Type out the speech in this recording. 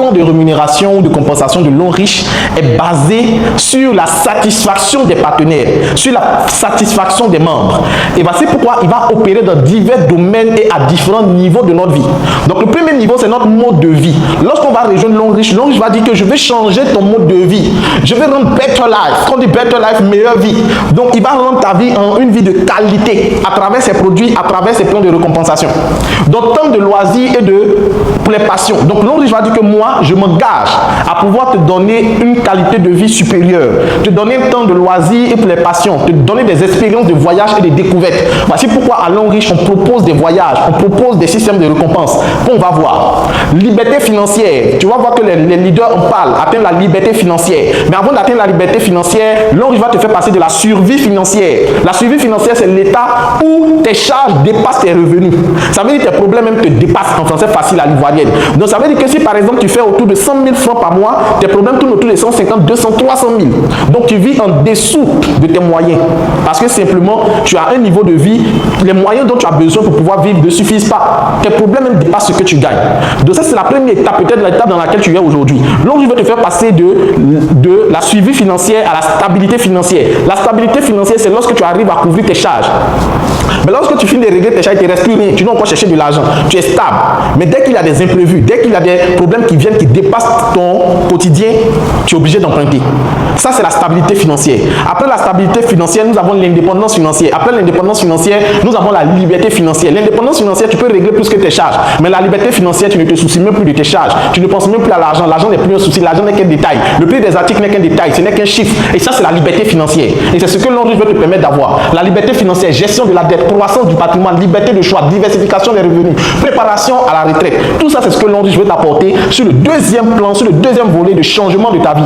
plan de rémunération ou de compensation de l'homme riche est basé sur la satisfaction des partenaires, sur la satisfaction des membres. Et c'est pourquoi il va opérer dans divers domaines et à différents niveaux de notre vie. Donc le premier niveau, c'est notre mode de vie. Lorsqu'on va rejoindre l'homme riche va dire que je vais changer ton mode de vie. Je vais rendre better life. Quand on dit better life, meilleure vie. Donc il va rendre ta vie en une vie de qualité à travers ses produits, à travers ses plans de récompensation. Donc tant de loisirs et de pour les passions. Donc l'homme riche va dire que moi, je m'engage à pouvoir te donner une qualité de vie supérieure, te donner un temps de loisirs et pour les passions, te donner des expériences de voyage et de découvertes. Voici pourquoi à l'homme riche, on propose des voyages, on propose des systèmes de récompense. On va voir. Liberté financière. Tu vas voir que les leaders en parlent, atteindre la liberté financière. Mais avant d'atteindre la liberté financière, l'homme riche va te faire passer de la survie financière. La survie financière, c'est l'état où tes charges dépassent tes revenus. Ça veut dire que tes problèmes même te dépassent, en français facile à l'ivoirienne. Donc ça veut dire que si par exemple tu fais autour de 100 000 francs par mois, tes problèmes tournent autour de 150, 200, 300 000. Donc tu vis en dessous de tes moyens. Parce que simplement, tu as un niveau de vie, les moyens dont tu as besoin pour pouvoir vivre ne suffisent pas. Tes problèmes même dépassent ce que tu gagnes. Donc ça, c'est la première étape, peut-être l'étape dans laquelle tu es aujourd'hui. Donc je vais te faire passer de la suivi financière à la stabilité financière. La stabilité financière, c'est lorsque tu arrives à couvrir tes charges. Mais lorsque tu finis de régler tes charges, il ne te reste plus rien. Tu dois encore chercher de l'argent. Tu es stable. Mais dès qu'il y a des imprévus, dès qu'il y a des problèmes qui viennent, qui dépassent ton quotidien, tu es obligé d'emprunter. Ça, c'est la stabilité financière. Après la stabilité financière, nous avons l'indépendance financière. Après l'indépendance financière, nous avons la liberté financière. L'indépendance financière, tu peux régler plus que tes charges. Mais la liberté financière, tu ne te soucies même plus de tes charges. Tu ne penses même plus à l'argent. L'argent n'est plus un souci. L'argent n'est qu'un détail. Le prix des articles n'est qu'un détail. Ce n'est qu'un chiffre. Et ça, c'est la liberté financière. Et c'est ce que l'on veut te permettre d'avoir. La liberté financière, gestion de la dette, croissance du patrimoine, liberté de choix, diversification des revenus, préparation à la retraite. Tout ça, c'est ce que l'on veut t'apporter sur le deuxième plan, sur le deuxième volet de changement de ta vie.